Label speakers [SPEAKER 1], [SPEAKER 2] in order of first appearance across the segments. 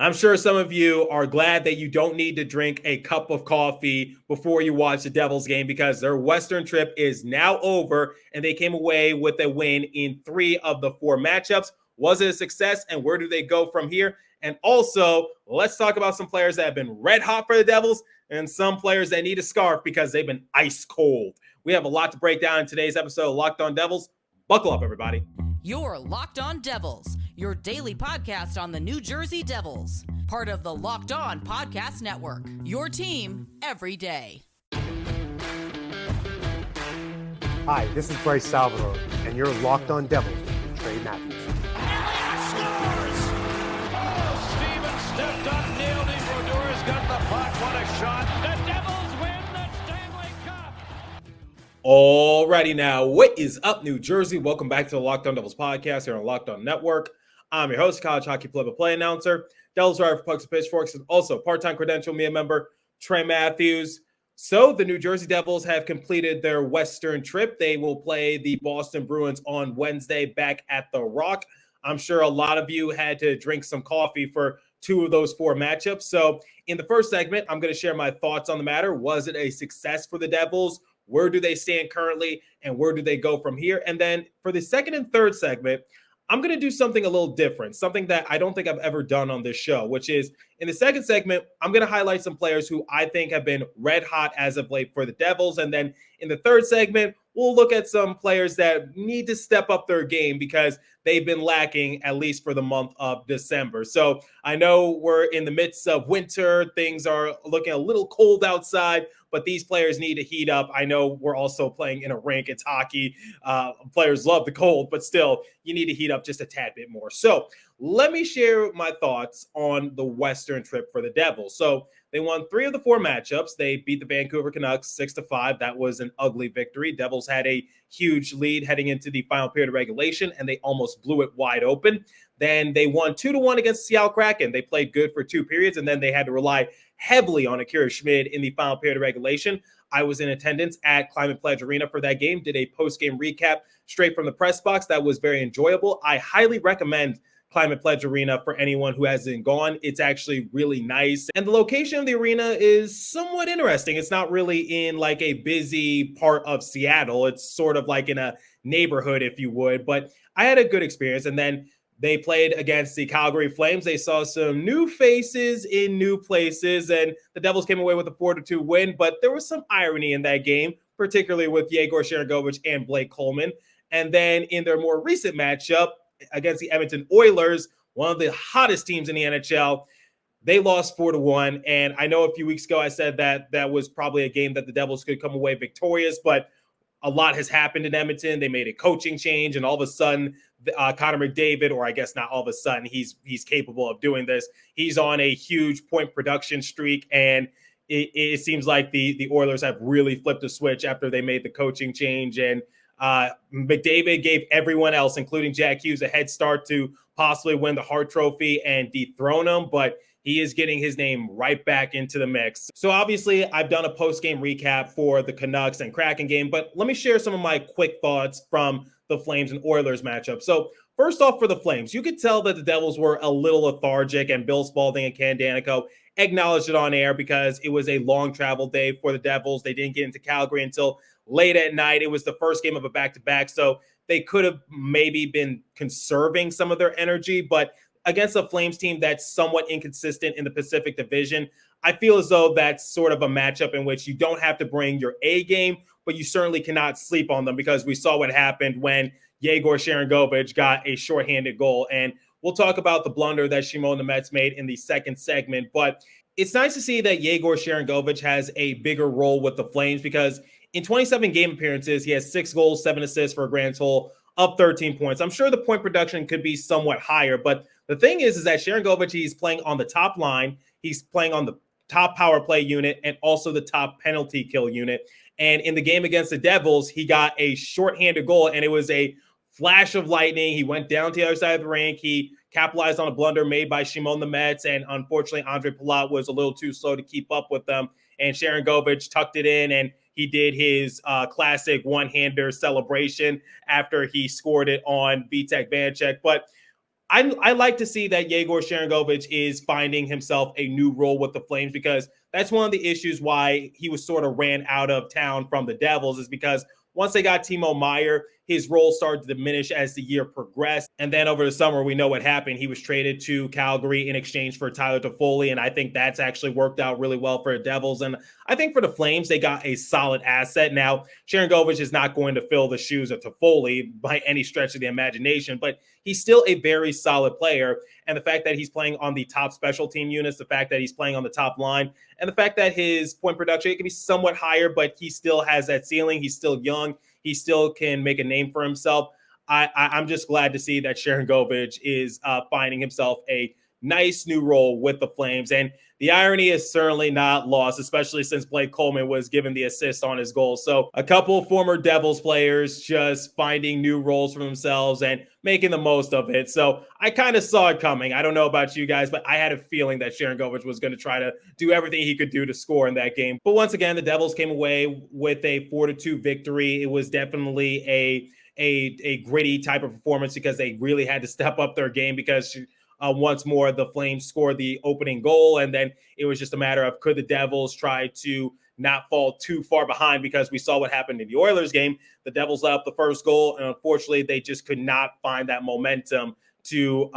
[SPEAKER 1] I'm sure some of you are glad that you don't need to drink a cup of coffee before you watch the Devils game because their Western trip is now over and they came away with a win in 3 of the 4 matchups. Was it a success, and where do they go from here? And also, let's talk about some players that have been red hot for the Devils and some players that need a scarf because they've been ice cold. We have a lot to break down in today's episode of Locked On Devils. Buckle up, everybody.
[SPEAKER 2] You're Locked On Devils, your daily podcast on the New Jersey Devils. Part of the Locked On Podcast Network, your team every day.
[SPEAKER 3] Hi, this is Bryce Salvador, and you're Locked On Devils with Trey Matthews.
[SPEAKER 4] Elliott scores! Oh, Stevens stepped up, nailed it. Brodor's got the puck. What a shot. The Devils win the Stanley Cup.
[SPEAKER 1] Alrighty now, what is up, New Jersey? Welcome back to the Locked On Devils podcast here on Locked On Network. I'm your host, college hockey play-by-play announcer, Devils writer for Pucks and Pitchforks, and also part-time credential media member, Trey Matthews. So the New Jersey Devils have completed their Western trip. They will play the Boston Bruins on Wednesday back at the Rock. I'm sure a lot of you had to drink some coffee for 2 of those 4 matchups. So in the first segment, I'm going to share my thoughts on the matter. Was it a success for the Devils? Where do they stand currently, and where do they go from here? And then for the second and third segment, I'm going to do something a little different, something that I don't think I've ever done on this show, which is in the second segment, I'm going to highlight some players who I think have been red hot as of late for the Devils. And then in the third segment, we'll look at some players that need to step up their game because they've been lacking at least for the month of December. So I know we're in the midst of winter. Things are looking a little cold outside, but these players need to heat up. I know we're also playing in a rink. It's hockey. Players love the cold, but still, you need to heat up just a tad bit more. So let me share my thoughts on the Western trip for the Devils. So they won 3 of the 4 matchups. They beat the Vancouver Canucks 6-5. That was an ugly victory. Devils had a huge lead heading into the final period of regulation, and they almost blew it wide open. Then they won 2-1 against the Seattle Kraken. They played good for 2 periods, and then they had to rely heavily on Akira Schmid in the final period of regulation. I was in attendance at Climate Pledge Arena for that game, did a post-game recap straight from the press box. That was very enjoyable. I highly recommend Climate Pledge Arena for anyone who hasn't gone. It's actually really nice. And the location of the arena is somewhat interesting. It's not really in like a busy part of Seattle. It's sort of like in a neighborhood, if you would. But I had a good experience. And then they played against the Calgary Flames. They saw some new faces in new places, and the Devils came away with a 4-2 win. But there was some irony in that game, particularly with Yegor Sharangovich and Blake Coleman. And then in their more recent matchup against the Edmonton Oilers, one of the hottest teams in the NHL, they lost 4-1. And I know a few weeks ago I said that that was probably a game that the Devils could come away victorious, but a lot has happened in Edmonton. They made a coaching change, and all of a sudden, Connor McDavid, or I guess not all of a sudden, he's capable of doing this. He's on a huge point production streak, and it seems like the Oilers have really flipped a switch after they made the coaching change. And McDavid gave everyone else, including Jack Hughes, a head start to possibly win the Hart Trophy and dethrone him, but he is getting his name right back into the mix. So obviously, I've done a post-game recap for the Canucks and Kraken game, but let me share some of my quick thoughts from the Flames and Oilers matchup. So first off, for the Flames, you could tell that the Devils were a little lethargic, and Bill Spaulding and Ken Danico acknowledged it on air because it was a long travel day for the Devils. They didn't get into Calgary until late at night. It was the first game of a back-to-back, so they could have maybe been conserving some of their energy, but against a Flames team that's somewhat inconsistent in the Pacific Division, I feel as though that's sort of a matchup in which you don't have to bring your A game, but you certainly cannot sleep on them because we saw what happened when Yegor Sharangovich got a shorthanded goal. And we'll talk about the blunder that Shimon Nemets made in the second segment, but it's nice to see that Yegor Sharangovich has a bigger role with the Flames because in 27 game appearances, he has 6 goals, 7 assists for a grand total of 13 points. I'm sure the point production could be somewhat higher, but the thing is that Sharangovich, he's playing on the top line. He's playing on the top power play unit and also the top penalty kill unit. And in the game against the Devils, he got a shorthanded goal, and it was a flash of lightning. He went down to the other side of the rink. He capitalized on a blunder made by Shimon Nemets, and unfortunately, Ondrej Palat was a little too slow to keep up with them. And Sharangovich tucked it in, and he did his classic one-hander celebration after he scored it on Vitek Vanecek. But I like to see that Yegor Sharangovich is finding himself a new role with the Flames, because that's one of the issues why he was sort of ran out of town from the Devils, is because once they got Timo Meier, his role started to diminish as the year progressed. And then over the summer, we know what happened. He was traded to Calgary in exchange for Tyler Toffoli, and I think that's actually worked out really well for the Devils. And I think for the Flames, they got a solid asset. Now, Sharangovich is not going to fill the shoes of Toffoli by any stretch of the imagination, but he's still a very solid player. And the fact that he's playing on the top special team units, the fact that he's playing on the top line, and the fact that his point production, it can be somewhat higher, but he still has that ceiling. He's still young. He still can make a name for himself. I'm just glad to see that Sharangovich is finding himself a nice new role with the Flames. And the irony is certainly not lost, especially since Blake Coleman was given the assist on his goal. So a couple of former Devils players just finding new roles for themselves and making the most of it. So I kind of saw it coming. I don't know about you guys, but I had a feeling that Sharangovich was going to try to do everything he could do to score in that game. But once again, the Devils came away with a 4-2 victory. It was definitely a gritty type of performance, because they really had to step up their game, because once more, the Flames scored the opening goal, and then it was just a matter of, could the Devils try to not fall too far behind, because we saw what happened in the Oilers game. The Devils let up the first goal, and unfortunately, they just could not find that momentum to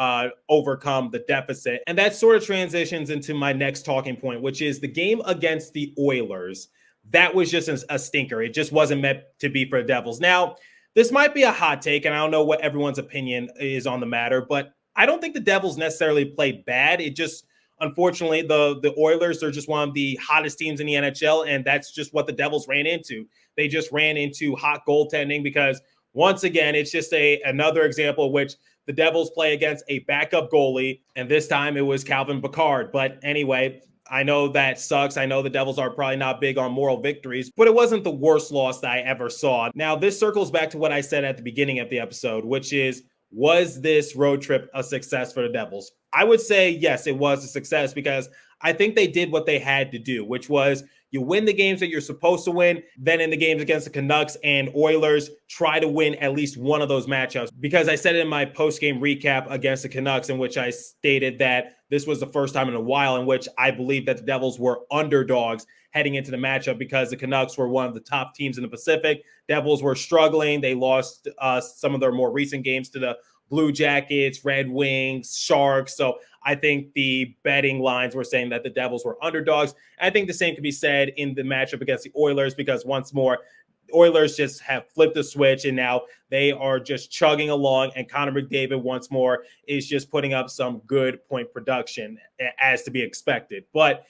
[SPEAKER 1] overcome the deficit. And that sort of transitions into my next talking point, which is the game against the Oilers. That was just a stinker. It just wasn't meant to be for the Devils. Now, this might be a hot take, and I don't know what everyone's opinion is on the matter, but I don't think the Devils necessarily played bad. It just, unfortunately, the Oilers are just one of the hottest teams in the NHL, and that's just what the Devils ran into. They just ran into hot goaltending, because once again, it's just another example of which the Devils play against a backup goalie, and this time it was Calvin Pickard. But anyway, I know that sucks. I know the Devils are probably not big on moral victories, but it wasn't the worst loss that I ever saw. Now, this circles back to what I said at the beginning of the episode, which is, was this road trip a success for the Devils? I would say yes, it was a success, because I think they did what they had to do, which was you win the games that you're supposed to win. Then in the games against the Canucks and Oilers, try to win at least one of those matchups. Because I said it in my post-game recap against the Canucks, in which I stated that this was the first time in a while in which I believe that the Devils were underdogs heading into the matchup, because the Canucks were one of the top teams in the Pacific. Devils were struggling. They lost some of their more recent games to the Blue Jackets, Red Wings, Sharks. So I think the betting lines were saying that the Devils were underdogs. I think the same could be said in the matchup against the Oilers, because once more, Oilers just have flipped the switch, and now they are just chugging along, and Connor McDavid once more is just putting up some good point production, as to be expected. But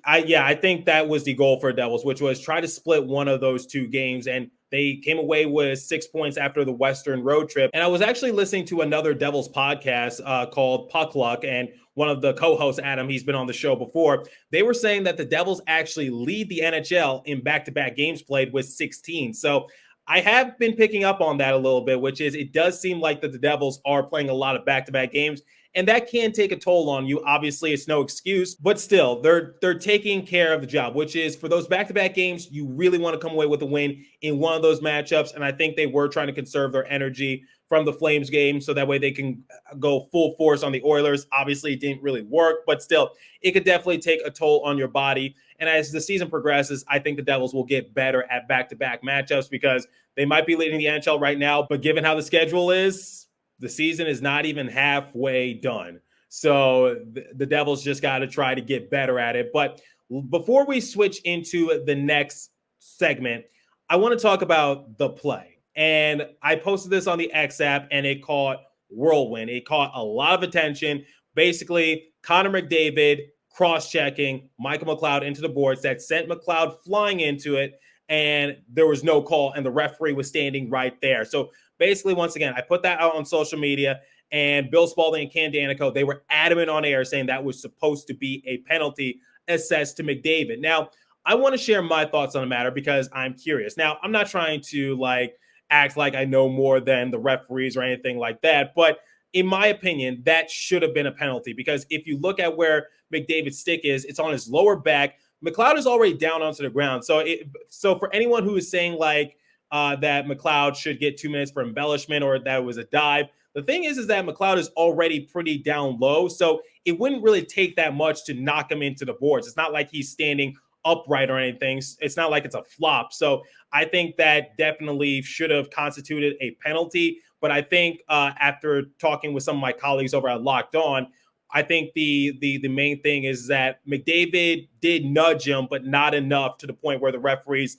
[SPEAKER 1] I think that was the goal for Devils, which was try to split one of those two games. And they came away with 6 points after the Western road trip. And I was actually listening to another Devils podcast called Puck Luck, and one of the co-hosts, Adam, he's been on the show before. They were saying that the Devils actually lead the NHL in back-to-back games played with 16. So I have been picking up on that a little bit, which is, it does seem like that the Devils are playing a lot of back-to-back games, and that can take a toll on you. Obviously, it's no excuse, but still, they're taking care of the job, which is, for those back-to-back games, you really want to come away with a win in one of those matchups, and I think they were trying to conserve their energy from the Flames game, so that way they can go full force on the Oilers. Obviously, it didn't really work, but still, it could definitely take a toll on your body. And as the season progresses, I think the Devils will get better at back-to-back matchups, because they might be leading the NHL right now, but given how the schedule is, the season is not even halfway done. So the Devils just got to try to get better at it. But before we switch into the next segment, I want to talk about the play. And I posted this on the X app, and it caught whirlwind. It caught a lot of attention. Basically, Connor McDavid cross-checking Michael McLeod into the boards that sent McLeod flying into it, and there was no call, and the referee was standing right there. So basically, once again, I put that out on social media, and Bill Spaulding and Ken Danico, they were adamant on air saying that was supposed to be a penalty assessed to McDavid. Now, I want to share my thoughts on the matter, because I'm curious. Now, I'm not trying to act like I know more than the referees or anything like that, but in my opinion, that should have been a penalty, because if you look at where McDavid's stick is, it's on his lower back. McLeod is already down onto the ground. So for anyone who is saying that McLeod should get 2 minutes for embellishment or that it was a dive, The thing is that McLeod is already pretty down low, so it wouldn't really take that much to knock him into the boards. It's not like he's standing upright or anything. It's not like it's a flop. So I think that definitely should have constituted a penalty. But I think after talking with some of my colleagues over at Locked On, I think the main thing is that McDavid did nudge him, but not enough to the point where the referees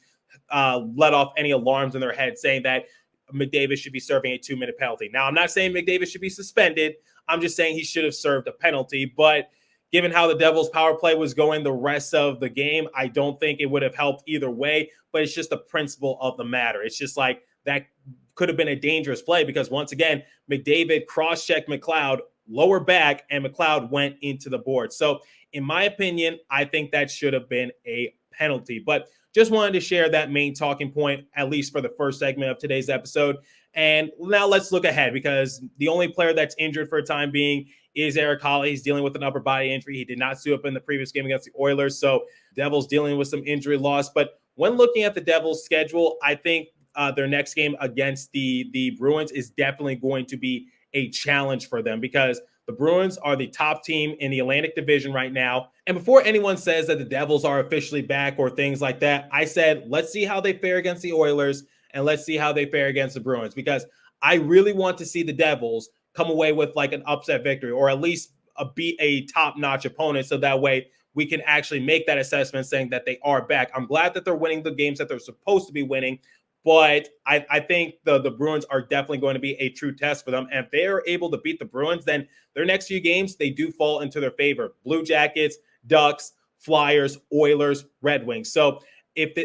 [SPEAKER 1] let off any alarms in their head saying that McDavid should be serving a 2-minute penalty. Now, I'm not saying McDavid should be suspended. I'm just saying he should have served a penalty. But given how the Devils' power play was going the rest of the game, I don't think it would have helped either way. But it's just the principle of the matter. It's just like that could have been a dangerous play because, once again, McDavid cross-checked McLeod, lower back, and McLeod went into the board. So, in my opinion, I think that should have been a penalty. But just wanted to share that main talking point, at least for the first segment of today's episode. And now let's look ahead because the only player that's injured for a time being is Erik Haula. He's dealing with an upper body injury. He did not suit up in the previous game against the Oilers. So Devils dealing with some injury loss. But when looking at the Devils' schedule, I think their next game against the Bruins is definitely going to be a challenge for them because the Bruins are the top team in the Atlantic Division right now. And before anyone says that the Devils are officially back or things like that, I said, let's see how they fare against the Oilers and let's see how they fare against the Bruins because I really want to see the Devils come away with like an upset victory or at least beat a top-notch opponent so that way we can actually make that assessment saying that they are back. I'm glad that they're winning the games that they're supposed to be winning, but I think the Bruins are definitely going to be a true test for them. And if they are able to beat the Bruins, then their next few games, they do fall into their favor. Blue Jackets, Ducks, Flyers, Oilers, Red Wings. So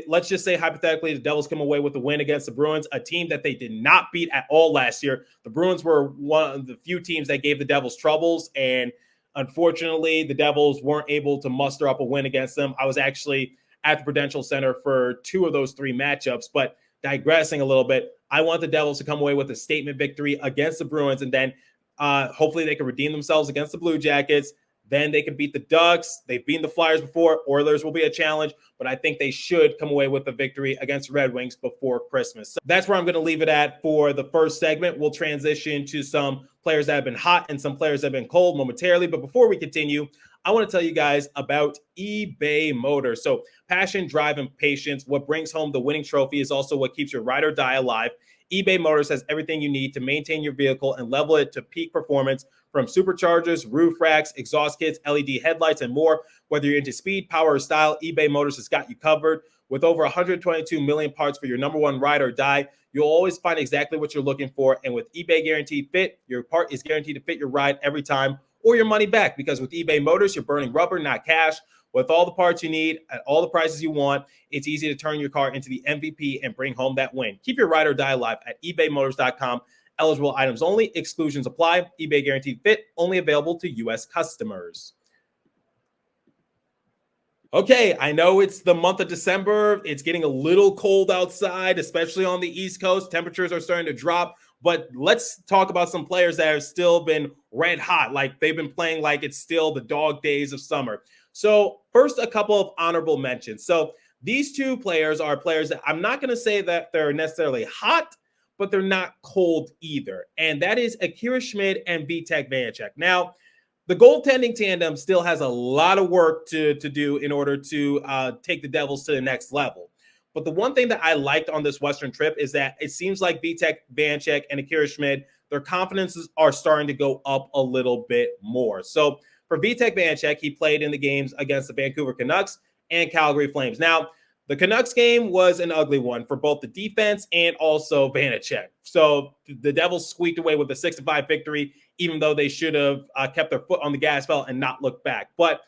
[SPEAKER 1] let's just say hypothetically the Devils come away with a win against the Bruins, a team that they did not beat at all last year. The Bruins were one of the few teams that gave the Devils troubles, and unfortunately, the Devils weren't able to muster up a win against them. I was actually at the Prudential Center for 2 of those 3 matchups, but digressing a little bit, I want the Devils to come away with a statement victory against the Bruins, and then hopefully they can redeem themselves against the Blue Jackets. Then they can beat the Ducks. They've beaten the Flyers before. Oilers will be a challenge, but I think they should come away with a victory against the Red Wings before Christmas. So that's where I'm going to leave it at for the first segment. We'll transition to some players that have been hot and some players that have been cold momentarily. But before we continue, I want to tell you guys about eBay Motors. So passion, drive, and patience. What brings home the winning trophy is also what keeps your ride or die alive. eBay Motors has everything you need to maintain your vehicle and level it to peak performance, from superchargers, roof racks, exhaust kits, LED headlights, and more. Whether you're into speed, power, or style, eBay Motors has got you covered. With over 122 million parts for your number one ride or die, you'll always find exactly what you're looking for. And with eBay Guaranteed Fit, your part is guaranteed to fit your ride every time or your money back. Because with eBay Motors, you're burning rubber, not cash. With all the parts you need at all the prices you want, it's easy to turn your car into the MVP and bring home that win. Keep your ride or die alive at ebaymotors.com. Eligible items only. Exclusions apply. eBay Guaranteed Fit only available to U.S. customers. Okay, I know it's the month of December. It's getting a little cold outside, especially on the East Coast. Temperatures are starting to drop. But let's talk about some players that have still been red hot. Like they've been playing like it's still the dog days of summer. So first, a couple of honorable mentions. So these 2 players are players that I'm not going to say that they're necessarily hot, but they're not cold either. And that is Akira Schmid and Vitek Vanacek. Now, the goaltending tandem still has a lot of work to do in order to take the Devils to the next level. But the one thing that I liked on this Western trip is that it seems like Vitek Vanacek and Akira Schmid, their confidences are starting to go up a little bit more. So for Vitek Vanacek, he played in the games against the Vancouver Canucks and Calgary Flames. Now, the Canucks game was an ugly one for both the defense and also Vanacek. So the Devils squeaked away with a 6-5 victory, even though they should have kept their foot on the gas pedal and not looked back. But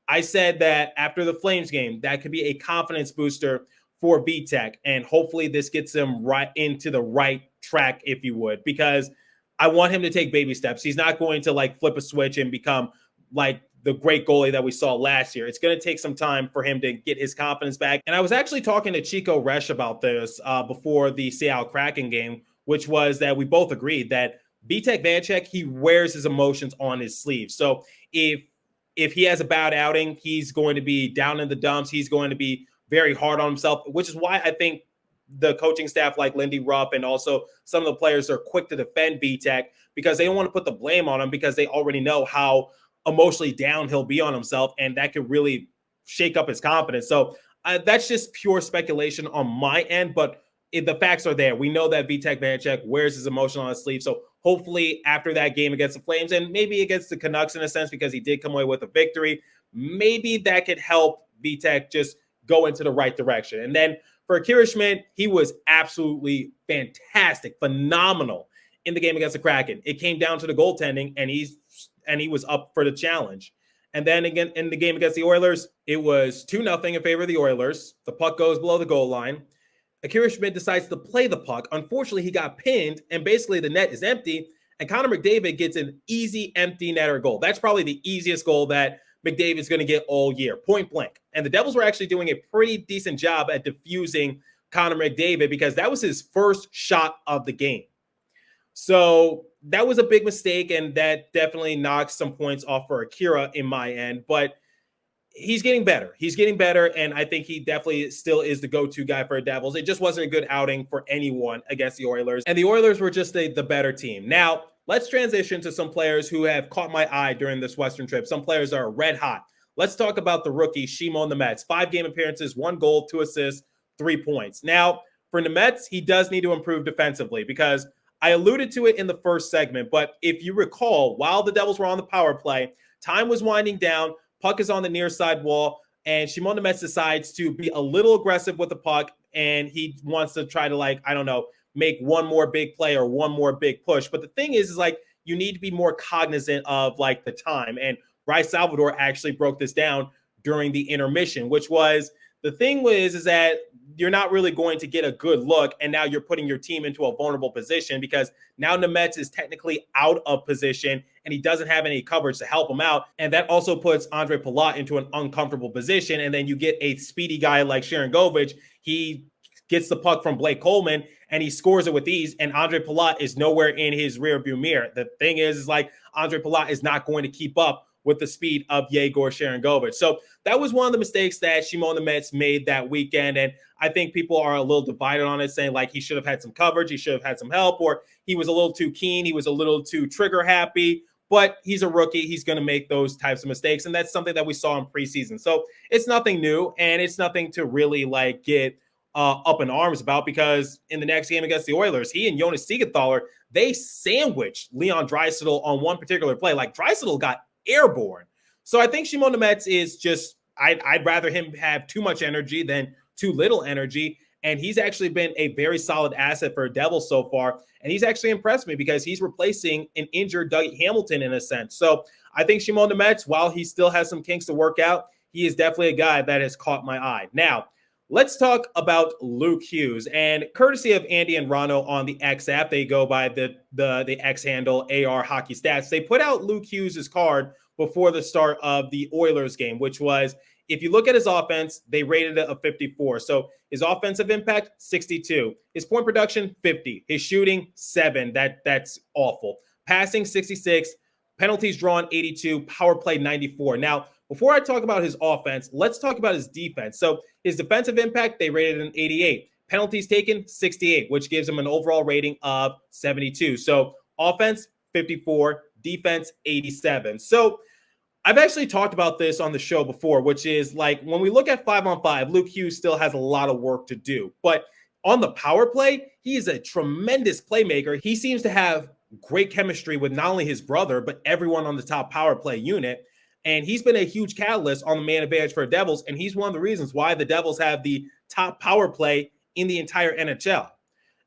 [SPEAKER 1] I said that after the Flames game, that could be a confidence booster for Vitek, and hopefully this gets him right into the right track, if you would, because I want him to take baby steps. He's not going to like flip a switch and become like the great goalie that we saw last year. It's going to take some time for him to get his confidence back. And I was actually talking to Chico Resch about this before the Seattle Kraken game, which was that we both agreed that Vitek Vanacek, he wears his emotions on his sleeve. So if he has a bad outing, he's going to be down in the dumps. He's going to be very hard on himself, which is why I think the coaching staff like Lindy Ruff and also some of the players are quick to defend Vitek because they don't want to put the blame on him because they already know how emotionally down he'll be on himself, and that could really shake up his confidence. So that's just pure speculation on my end, but the facts are there. We know that Vitek Vanecek wears his emotion on his sleeve. So hopefully after that game against the Flames and maybe against the Canucks in a sense because he did come away with a victory, maybe that could help Vitek just go into the right direction. And then for Akira Schmidt, he was absolutely fantastic, phenomenal in the game against the Kraken. It came down to the goaltending, and he was up for the challenge. And then again in the game against the Oilers, it was 2-0 in favor of the Oilers. The puck goes below the goal line. Akira Schmidt decides to play the puck. Unfortunately, he got pinned, and basically the net is empty, and Connor McDavid gets an easy empty netter goal. That's probably the easiest goal that McDavid is going to get all year, point blank. And the Devils were actually doing a pretty decent job at defusing Connor McDavid because that was his first shot of the game. So that was a big mistake, and that definitely knocks some points off for Akira in my end. But he's getting better. He's getting better, and I think he definitely still is the go-to guy for the Devils. It just wasn't a good outing for anyone against the Oilers, and the Oilers were just the better team. Now, let's transition to some players who have caught my eye during this Western trip. Some players are red hot. Let's talk about the rookie, Shimon Nemets. 5 game appearances, 1 goal, 2 assists, 3 points. Now, for Nemets, he does need to improve defensively because I alluded to it in the first segment, but if you recall, while the Devils were on the power play, time was winding down, puck is on the near side wall, and Shimon Nemets decides to be a little aggressive with the puck, and he wants to try to, make one more big play or one more big push. But the thing is you need to be more cognizant of, the time. And Bryce Salvador actually broke this down during the intermission, which was the thing is that you're not really going to get a good look, and now you're putting your team into a vulnerable position because now Nemets is technically out of position and he doesn't have any coverage to help him out. And that also puts Ondrej Palat into an uncomfortable position. And then you get a speedy guy like Sharon Govich. He gets the puck from Blake Coleman and he scores it with ease. And Ondrej Palat is nowhere in his rearview mirror. The thing is Ondrej Palat is not going to keep up with the speed of Yegor Sharangovich. So that was one of the mistakes that Shimon Nemets made that weekend. And I think people are a little divided on it, saying he should have had some coverage, he should have had some help, or he was a little too keen, he was a little too trigger happy. But he's a rookie. He's going to make those types of mistakes. And that's something that we saw in preseason. So it's nothing new, and it's nothing to really get up in arms about, because in the next game against the Oilers, he and Jonas Siegenthaler, they sandwiched Leon Draisaitl on one particular play. Draisaitl got airborne. So I think Shimon Nemets is just, I'd rather him have too much energy than too little energy. And he's actually been a very solid asset for Devils so far. And he's actually impressed me because he's replacing an injured Dougie Hamilton in a sense. So I think Shimon Nemets, while he still has some kinks to work out, he is definitely a guy that has caught my eye. Now, let's talk about Luke Hughes. And courtesy of Andy and Rano on the X app, they go by the X handle AR Hockey Stats. They put out Luke Hughes' card before the start of the Oilers game, which was, if you look at his offense, they rated it a 54. So his offensive impact, 62. His point production, 50. His shooting, 7. That's awful. Passing, 66. Penalties drawn, 82. Power play, 94. Now, before I talk about his offense, let's talk about his defense. So his defensive impact, they rated an 88. Penalties taken, 68, which gives him an overall rating of 72. So offense, 54. Defense, 87. So I've actually talked about this on the show before, which is when we look at 5-on-5, Luke Hughes still has a lot of work to do. But on the power play, he is a tremendous playmaker. He seems to have great chemistry with not only his brother, but everyone on the top power play unit. And he's been a huge catalyst on the man advantage for the Devils. And he's one of the reasons why the Devils have the top power play in the entire NHL.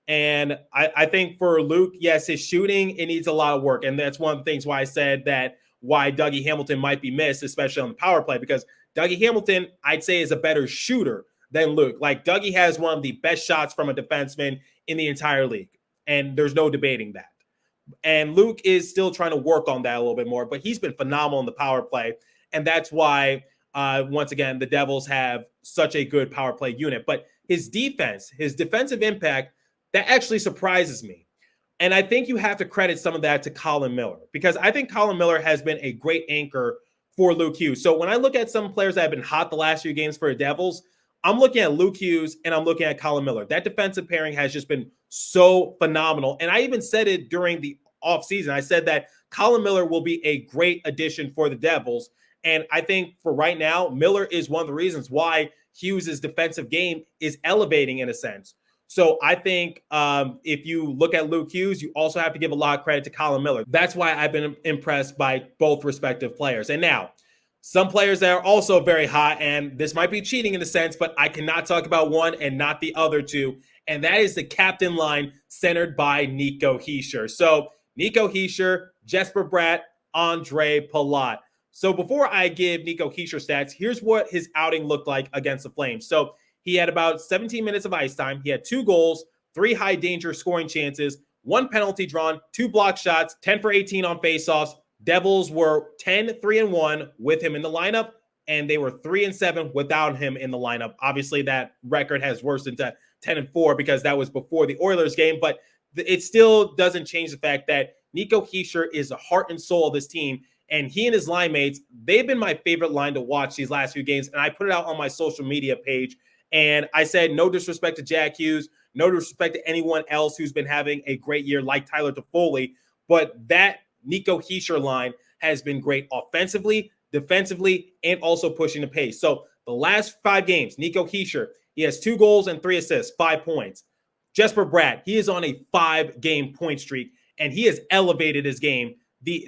[SPEAKER 1] And I think for Luke, yes, his shooting, it needs a lot of work. And that's one of the things why I said that why Dougie Hamilton might be missed, especially on the power play, because Dougie Hamilton, I'd say, is a better shooter than Luke. Dougie has one of the best shots from a defenseman in the entire league, and there's no debating that. And Luke is still trying to work on that a little bit more, but he's been phenomenal in the power play, and that's why, once again, the Devils have such a good power play unit. But his defense, his defensive impact, that actually surprises me. And I think you have to credit some of that to Colin Miller, because I think Colin Miller has been a great anchor for Luke Hughes. So when I look at some players that have been hot the last few games for the Devils, I'm looking at Luke Hughes and I'm looking at Colin Miller. That defensive pairing has just been so phenomenal. And I even said it during the offseason. I said that Colin Miller will be a great addition for the Devils. And I think for right now, Miller is one of the reasons why Hughes' defensive game is elevating in a sense. So I think if you look at Luke Hughes, you also have to give a lot of credit to Colin Miller. That's why I've been impressed by both respective players. And now, some players that are also very hot, and this might be cheating in a sense, but I cannot talk about one and not the other two, and that is the captain line centered by Nico Hischier. So Nico Hischier, Jesper Bratt, Ondrej Palat. So before I give Nico Hischier stats, here's what his outing looked like against the Flames. So he had about 17 minutes of ice time. He had 2 goals, 3 high danger scoring chances, 1 penalty drawn, 2 block shots, 10 for 18 on faceoffs. Devils were 10-3-1 with him in the lineup, and they were 3-7 without him in the lineup. Obviously, that record has worsened to 10-4 because that was before the Oilers game, but it still doesn't change the fact that Nico Hischier is the heart and soul of this team, and he and his line mates, they've been my favorite line to watch these last few games, and I put it out on my social media page, and I said no disrespect to Jack Hughes, no disrespect to anyone else who's been having a great year like Tyler Toffoli, but that Nico Hischier line has been great offensively, defensively, and also pushing the pace. So the last 5 games, Nico Hischier, he has 2 goals and 3 assists, 5 points. Jesper Bratt, he is on a 5-game point streak, and he has elevated his game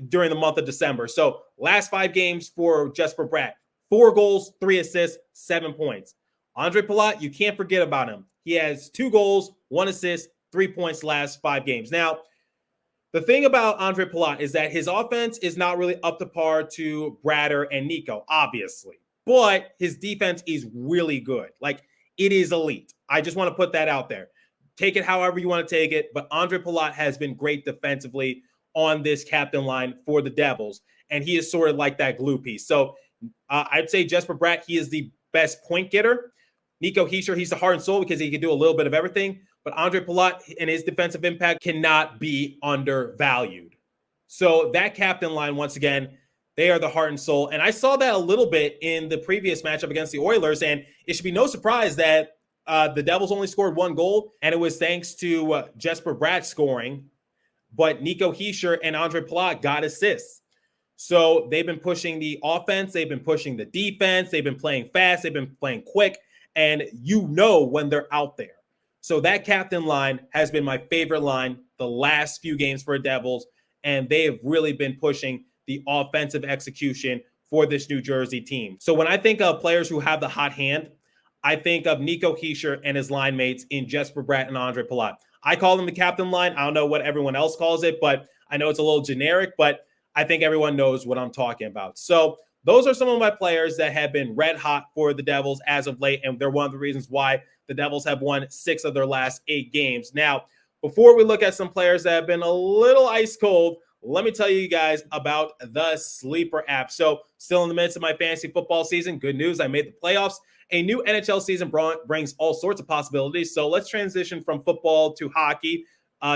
[SPEAKER 1] during the month of December. So last 5 games for Jesper Bratt, 4 goals, 3 assists, 7 points. Ondrej Palat, you can't forget about him. He has 2 goals, 1 assist, 3 points last 5 games. Now, the thing about Ondrej Palat is that his offense is not really up to par to Bratter and Nico, obviously. But his defense is really good. Like, it is elite. I just want to put that out there. Take it however you want to take it. But Ondrej Palat has been great defensively on this captain line for the Devils. And he is sort of like that glue piece. So I'd say Jesper Bratt, he is the best point getter. Nico Hischier, he's the heart and soul because he can do a little bit of everything. But Ondrej Palat and his defensive impact cannot be undervalued. So that captain line, once again, they are the heart and soul. And I saw that a little bit in the previous matchup against the Oilers. And it should be no surprise that the Devils only scored 1 goal. And it was thanks to Jesper Bratt scoring. But Nico Hischier and Ondrej Palat got assists. So they've been pushing the offense. They've been pushing the defense. They've been playing fast. They've been playing quick. And you know when they're out there. So that captain line has been my favorite line the last few games for the Devils, and they have really been pushing the offensive execution for this New Jersey team. So when I think of players who have the hot hand, I think of Nico Hischier and his line mates in Jesper Bratt and Ondrej Palat. I call them the captain line. I don't know what everyone else calls it, but I know it's a little generic, but I think everyone knows what I'm talking about. So those are some of my players that have been red hot for the Devils as of late, and they're one of the reasons why the Devils have won 6 of their last 8 games. Now, before we look at some players that have been a little ice cold, let me tell you guys about the Sleeper app. So, still in the midst of my fantasy football season. Good news, I made the playoffs. A new NHL season brings all sorts of possibilities. So, let's transition from football to hockey.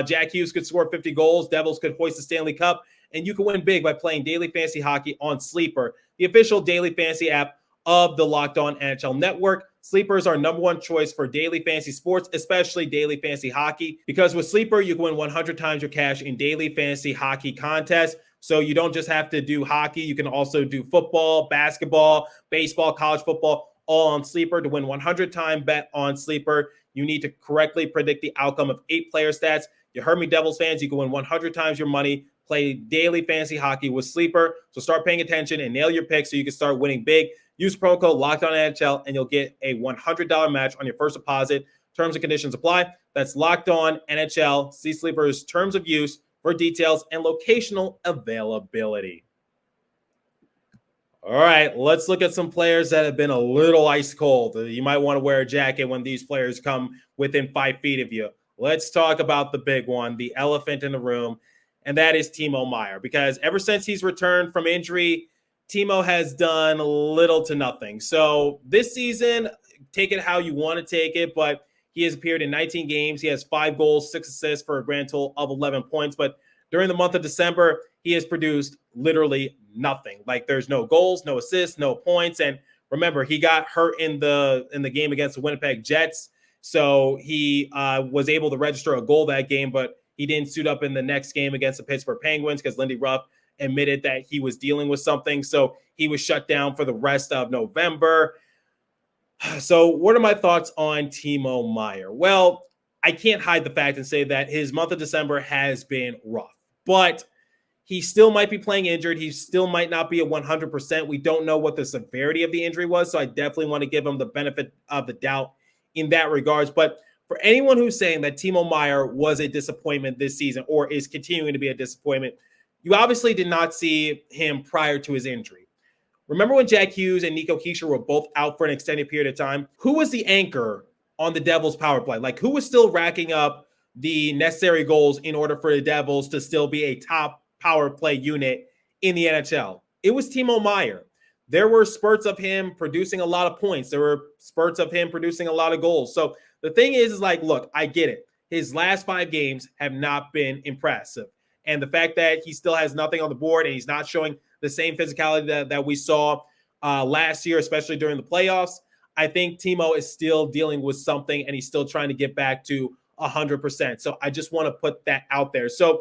[SPEAKER 1] Jack Hughes could score 50 goals. Devils could hoist the Stanley Cup. And you can win big by playing daily fantasy hockey on Sleeper, the official daily fantasy app of the Locked On NHL Network. Sleeper is our number 1 choice for daily fantasy sports, especially daily fantasy hockey, because with Sleeper, you can win 100 times your cash in daily fantasy hockey contests. So you don't just have to do hockey. You can also do football, basketball, baseball, college football, all on Sleeper. To win 100-time bet on Sleeper, you need to correctly predict the outcome of 8 player stats. You heard me, Devils fans. You can win 100 times your money. Play daily fantasy hockey with Sleeper. So start paying attention and nail your picks so you can start winning big. Use promo code LOCKEDONNHL and you'll get a $100 match on your first deposit. Terms and conditions apply. That's Locked On NHL. See Sleeper's terms of use for details and locational availability. All right, let's look at some players that have been a little ice cold. You might want to wear a jacket when these players come within 5 feet of you. Let's talk about the big one, the elephant in the room, and that is Timo Meier. Because ever since he's returned from injury, Timo has done little to nothing. So this season, take it how you want to take it, but he has appeared in 19 games. He has 5 goals, 6 assists for a grand total of 11 points. But during the month of December, he has produced literally nothing. Like, there's no goals, no assists, no points. And Remember, he got hurt in the game against the Winnipeg Jets, so he was able to register a goal that game, but he didn't suit up in the next game against the Pittsburgh Penguins because Lindy Ruff admitted that he was dealing with something, so he was shut down for the rest of November. So what are my thoughts on Timo Meier? Well, I can't hide the fact and say that his month of December has been rough, but he still might be playing injured. He still might not be at 100%. We don't know what the severity of the injury was, so I definitely want to give him the benefit of the doubt in that regards. But for anyone who's saying that Timo Meier was a disappointment this season or is continuing to be a disappointment, you obviously did not see him prior to his injury. Remember when Jack Hughes and Nico Hischier were both out for an extended period of time? Who was the anchor on the Devils power play? Like, who was still racking up the necessary goals in order for the Devils to still be a top power play unit in the NHL? It was Timo Meier. There were spurts of him producing a lot of points. There were spurts of him producing a lot of goals. So the thing is like, look, I get it. His last 5 games have not been impressive. And the fact that he still has nothing on the board and he's not showing the same physicality that we saw last year, especially during the playoffs, I think Timo is still dealing with something and he's still trying to get back to 100%. So I just want to put that out there. So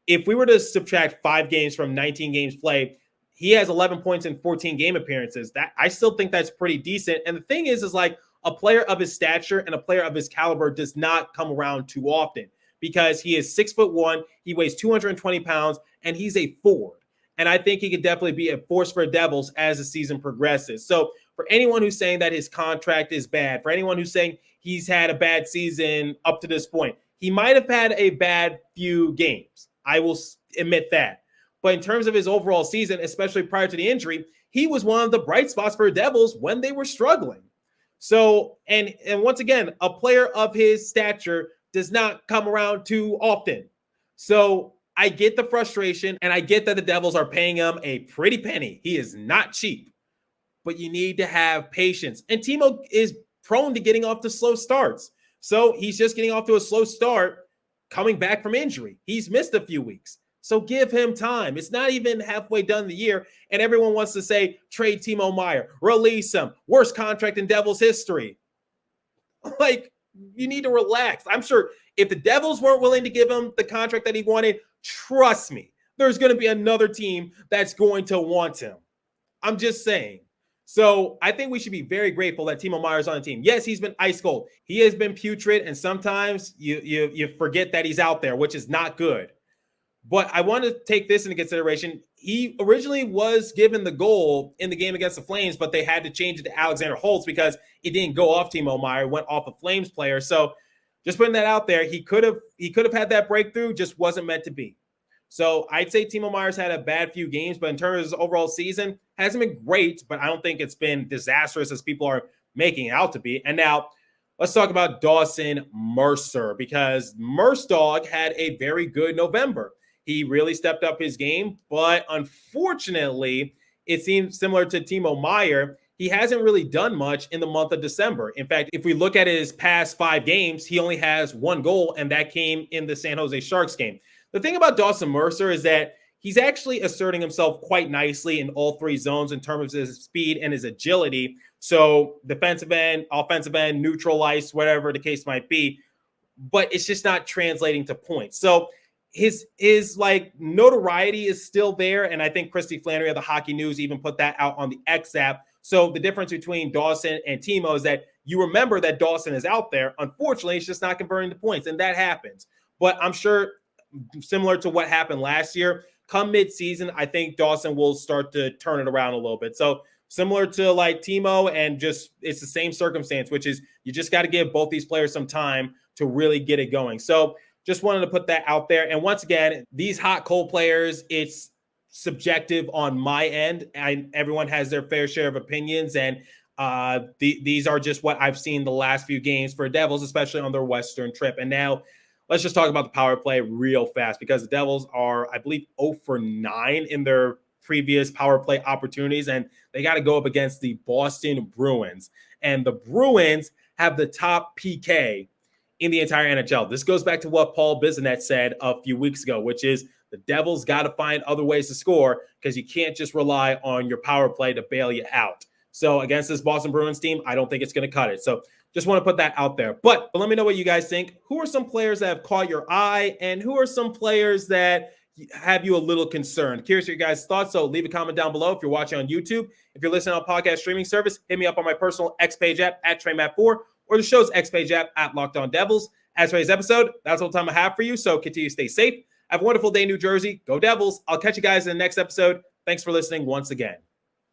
[SPEAKER 1] if we were to subtract 5 games from 19 games played, he has 11 points in 14 game appearances. That I still think that's pretty decent. And the thing is like a player of his stature and a player of his caliber does not come around too often because he is 6'1", he weighs 220 pounds, and he's a forward. And I think he could definitely be a force for Devils as the season progresses. So for anyone who's saying that his contract is bad, for anyone who's saying he's had a bad season up to this point, he might have had a bad few games. I will admit that. But in terms of his overall season, especially prior to the injury, he was one of the bright spots for Devils when they were struggling. So, and once again, a player of his stature does not come around too often. So I get the frustration, and I get that the Devils are paying him a pretty penny. He is not cheap, but you need to have patience. And Timo is prone to getting off to slow starts. So he's just getting off to a slow start coming back from injury. He's missed a few weeks. So give him time. It's not even halfway done the year, and everyone wants to say, trade Timo Meier, release him, worst contract in Devils history. Like, you need to relax. I'm sure if the Devils weren't willing to give him the contract that he wanted, trust me, there's going to be another team that's going to want him. I'm just saying. So I think we should be very grateful that Timo Meier's on the team. Yes, he's been ice cold. He has been putrid, and sometimes you forget that he's out there, which is not good. But I want to take this into consideration. He originally was given the goal in the game against the Flames, but they had to change it to Alexander Holtz because it didn't go off Timo Meier, went off a Flames player. So just putting that out there, he could have had that breakthrough, just wasn't meant to be. So I'd say Timo Meier's had a bad few games, but in terms of his overall season, hasn't been great, but I don't think it's been disastrous as people are making it out to be. And now let's talk about Dawson Mercer, because Mercedog had a very good November. He really stepped up his game, but unfortunately, it seems similar to Timo Meier. He hasn't really done much in the month of December. In fact, if we look at his past 5 games, he only has 1 goal, and that came in the San Jose Sharks game. The thing about Dawson Mercer is that he's actually asserting himself quite nicely in all 3 zones in terms of his speed and his agility. So defensive end, offensive end, neutral ice, whatever the case might be, but it's just not translating to points. So his like notoriety is still there. And I think Christy Flannery of the Hockey News even put that out on the X app. So the difference between Dawson and Timo is that you remember that Dawson is out there. Unfortunately, it's just not converting to points, and that happens. But I'm sure similar to what happened last year, come mid-season, I think Dawson will start to turn it around a little bit. So similar to like Timo, and just it's the same circumstance, which is you just got to give both these players some time to really get it going. So just wanted to put that out there. And once again, these hot cold players, it's subjective on my end. Everyone has their fair share of opinions, and these are just what I've seen the last few games for Devils, especially on their Western trip. And now let's just talk about the power play real fast, because the Devils are, I believe, 0 for 9 in their previous power play opportunities, and they got to go up against the Boston Bruins. And the Bruins have the top PK in the entire NHL. This goes back to what Paul Bissonnette said a few weeks ago, which is the Devils got to find other ways to score because you can't just rely on your power play to bail you out. So against this Boston Bruins team, I don't think it's going to cut it. So just want to put that out there. But let me know what you guys think. Who are some players that have caught your eye, and who are some players that have you a little concerned? Curious your guys' thoughts. So leave a comment down below if you're watching on YouTube. If you're listening on podcast streaming service, hit me up on my personal X page app at TreyMatt4 or the show's X page app at Locked On Devils. As for today's episode, that's all the time I have for you. So continue to stay safe. Have a wonderful day, New Jersey. Go Devils. I'll catch you guys in the next episode. Thanks for listening once again.